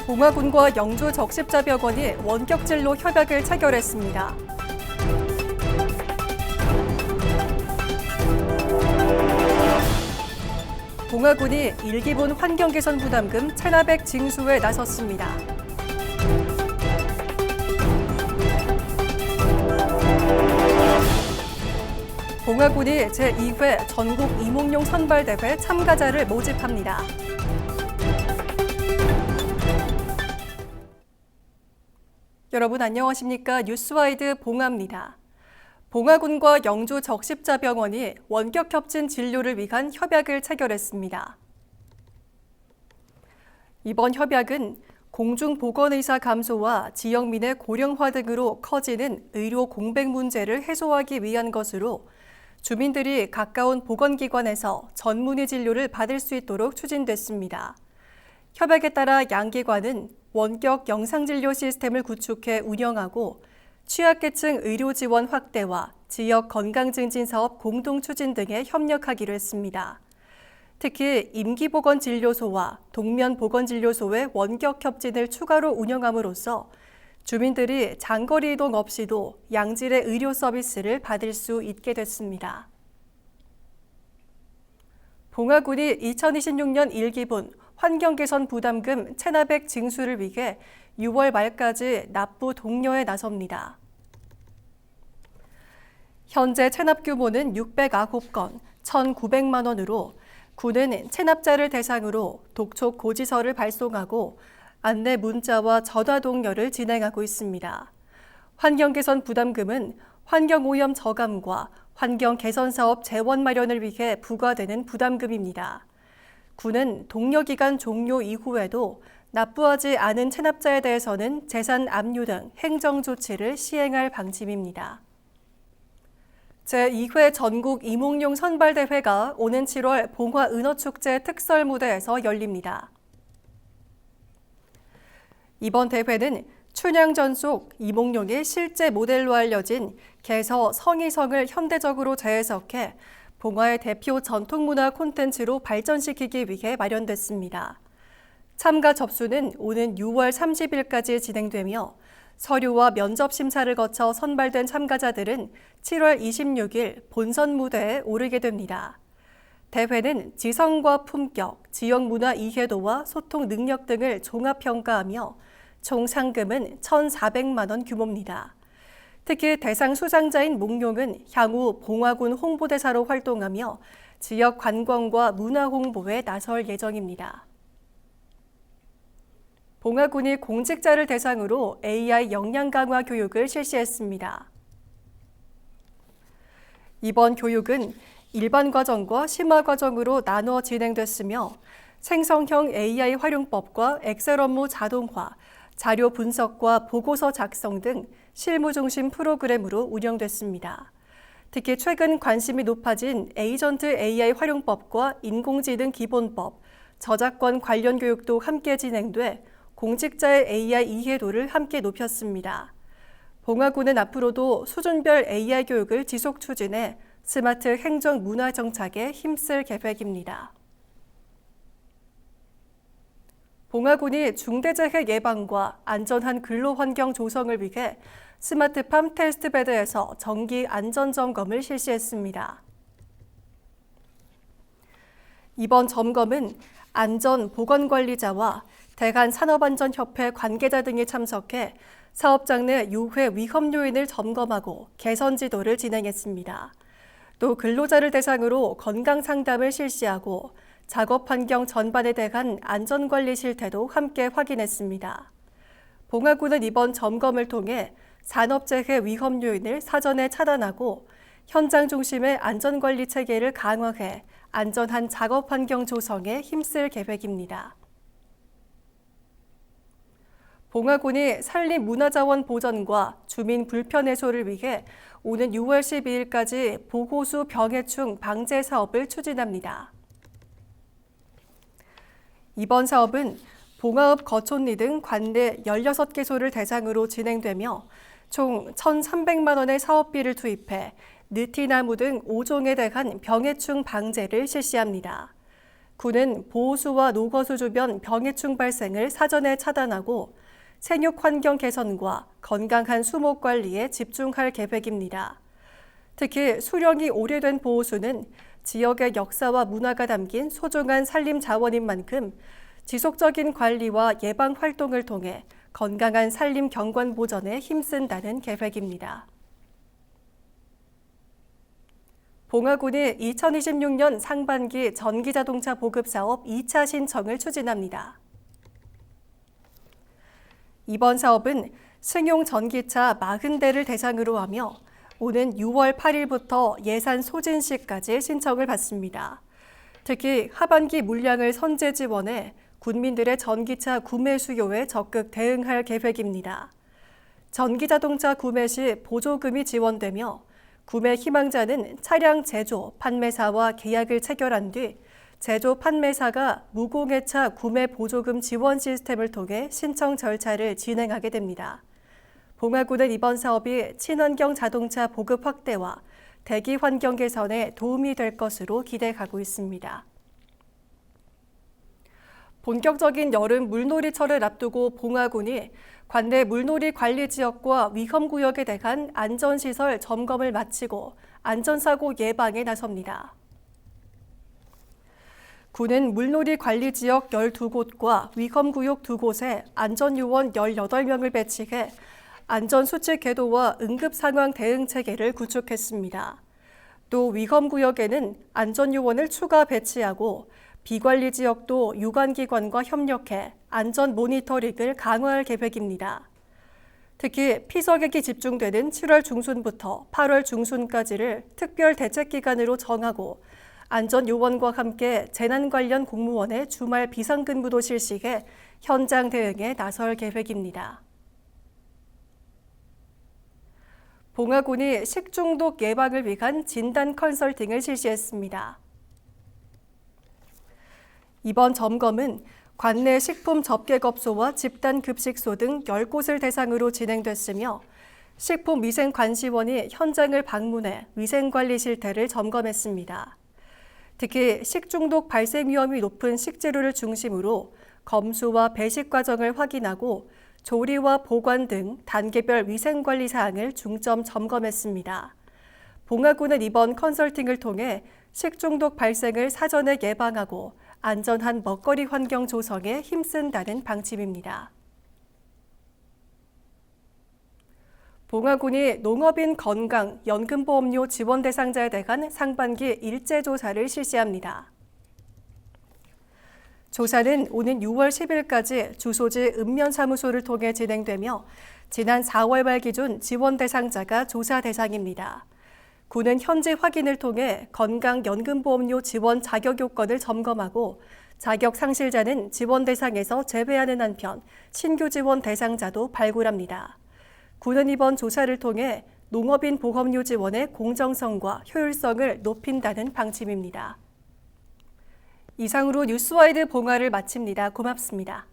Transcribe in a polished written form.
봉화군과 영주적십자병원이 원격진료 협약을 체결했습니다. 봉화군이 1기분 환경개선 부담금 체납액 징수에 나섰습니다. 봉화군이 제2회 전국 이몽룡 선발대회 참가자를 모집합니다. 여러분 안녕하십니까? 뉴스와이드 봉화입니다. 봉화군과 영주적십자병원이 원격 협진 진료를 위한 협약을 체결했습니다. 이번 협약은 공중보건의사 감소와 지역민의 고령화 등으로 커지는 의료 공백 문제를 해소하기 위한 것으로 주민들이 가까운 보건기관에서 전문의 진료를 받을 수 있도록 추진됐습니다. 협약에 따라 양기관은 원격 영상진료 시스템을 구축해 운영하고 취약계층 의료 지원 확대와 지역 건강증진 사업 공동 추진 등에 협력하기로 했습니다. 특히 임기보건진료소와 동면보건진료소의 원격 협진을 추가로 운영함으로써 주민들이 장거리 이동 없이도 양질의 의료 서비스를 받을 수 있게 됐습니다. 봉화군이 2026년 1기분 환경개선 부담금 체납액 징수를 위해 6월 말까지 납부 독려에 나섭니다. 현재 체납 규모는 609건, 1,900만 원으로 군은 체납자를 대상으로 독촉 고지서를 발송하고 안내 문자와 전화 독려를 진행하고 있습니다. 환경개선 부담금은 환경오염 저감과 환경개선사업 재원 마련을 위해 부과되는 부담금입니다. 군은 독려기간 종료 이후에도 납부하지 않은 체납자에 대해서는 재산 압류 등 행정조치를 시행할 방침입니다. 제2회 전국 이몽룡 선발대회가 오는 7월 봉화은어축제 특설무대에서 열립니다. 이번 대회는 춘향전 속 이몽룡의 실제 모델로 알려진 개서 성의성을 현대적으로 재해석해 봉화의 대표 전통문화 콘텐츠로 발전시키기 위해 마련됐습니다. 참가 접수는 오는 6월 30일까지 진행되며 서류와 면접 심사를 거쳐 선발된 참가자들은 7월 26일 본선 무대에 오르게 됩니다. 대회는 지성과 품격, 지역 문화 이해도와 소통 능력 등을 종합평가하며 총 상금은 1,400만 원 규모입니다. 특히 대상 수상자인 몽룡은 향후 봉화군 홍보대사로 활동하며 지역 관광과 문화 홍보에 나설 예정입니다. 봉화군이 공직자를 대상으로 AI 역량 강화 교육을 실시했습니다. 이번 교육은 일반 과정과 심화 과정으로 나눠 진행됐으며 생성형 AI 활용법과 엑셀 업무 자동화, 자료 분석과 보고서 작성 등 실무 중심 프로그램으로 운영됐습니다. 특히 최근 관심이 높아진 에이전트 AI 활용법과 인공지능 기본법, 저작권 관련 교육도 함께 진행돼 공직자의 AI 이해도를 함께 높였습니다. 봉화군은 앞으로도 수준별 AI 교육을 지속 추진해 스마트 행정 문화 정착에 힘쓸 계획입니다. 봉화군이 중대재해 예방과 안전한 근로환경 조성을 위해 스마트팜 테스트베드에서 정기 안전점검을 실시했습니다. 이번 점검은 안전보건관리자와 대한산업안전협회 관계자 등이 참석해 사업장 내 유해 위험 요인을 점검하고 개선 지도를 진행했습니다. 또 근로자를 대상으로 건강상담을 실시하고 작업 환경 전반에 대한 안전관리 실태도 함께 확인했습니다. 봉화군은 이번 점검을 통해 산업재해 위험 요인을 사전에 차단하고 현장 중심의 안전관리 체계를 강화해 안전한 작업 환경 조성에 힘쓸 계획입니다. 봉화군이 산림문화자원 보전과 주민 불편 해소를 위해 오는 6월 12일까지 보호수 병해충 방제 사업을 추진합니다. 이번 사업은 봉화읍 거촌리 등 관내 16개소를 대상으로 진행되며 총 1,300만 원의 사업비를 투입해 느티나무 등 5종에 대한 병해충 방제를 실시합니다. 군은 보호수와 노거수 주변 병해충 발생을 사전에 차단하고 생육 환경 개선과 건강한 수목 관리에 집중할 계획입니다. 특히 수령이 오래된 보호수는 지역의 역사와 문화가 담긴 소중한 산림 자원인 만큼 지속적인 관리와 예방 활동을 통해 건강한 산림 경관 보전에 힘쓴다는 계획입니다. 봉화군이 2026년 상반기 전기자동차 보급사업 2차 신청을 추진합니다. 이번 사업은 승용 전기차 40대를 대상으로 하며 오는 6월 8일부터 예산 소진 시까지 신청을 받습니다. 특히 하반기 물량을 선제 지원해 군민들의 전기차 구매 수요에 적극 대응할 계획입니다. 전기자동차 구매 시 보조금이 지원되며 구매 희망자는 차량 제조, 판매사와 계약을 체결한 뒤 제조, 판매사가 무공해차 구매 보조금 지원 시스템을 통해 신청 절차를 진행하게 됩니다. 봉화군은 이번 사업이 친환경 자동차 보급 확대와 대기 환경 개선에 도움이 될 것으로 기대하고 있습니다. 본격적인 여름 물놀이철을 앞두고 봉화군이 관내 물놀이 관리 지역과 위험구역에 대한 안전시설 점검을 마치고 안전사고 예방에 나섭니다. 군은 물놀이 관리 지역 12곳과 위험구역 2곳에 안전요원 18명을 배치해 안전수칙 계도와 응급상황 대응 체계를 구축했습니다. 또 위험구역에는 안전요원을 추가 배치하고 비관리 지역도 유관기관과 협력해 안전 모니터링을 강화할 계획입니다. 특히 피서객이 집중되는 7월 중순부터 8월 중순까지를 특별 대책 기간으로 정하고 안전요원과 함께 재난 관련 공무원의 주말 비상근무도 실시해 현장 대응에 나설 계획입니다. 봉화군이 식중독 예방을 위한 진단 컨설팅을 실시했습니다. 이번 점검은 관내 식품 접객업소와 집단급식소 등 10곳을 대상으로 진행됐으며 식품위생관시원이 현장을 방문해 위생관리 실태를 점검했습니다. 특히 식중독 발생 위험이 높은 식재료를 중심으로 검수와 배식 과정을 확인하고 조리와 보관 등 단계별 위생관리 사항을 중점 점검했습니다. 봉화군은 이번 컨설팅을 통해 식중독 발생을 사전에 예방하고 안전한 먹거리 환경 조성에 힘쓴다는 방침입니다. 봉화군이 농업인 건강 연금보험료 지원 대상자에 대한 상반기 일제조사를 실시합니다. 조사는 오는 6월 10일까지 주소지 읍면사무소를 통해 진행되며 지난 4월 말 기준 지원 대상자가 조사 대상입니다. 군은 현재 확인을 통해 건강연금보험료 지원 자격 요건을 점검하고 자격 상실자는 지원 대상에서 제외하는 한편 신규 지원 대상자도 발굴합니다. 군은 이번 조사를 통해 농업인 보험료 지원의 공정성과 효율성을 높인다는 방침입니다. 이상으로 뉴스와이드 봉화를 마칩니다. 고맙습니다.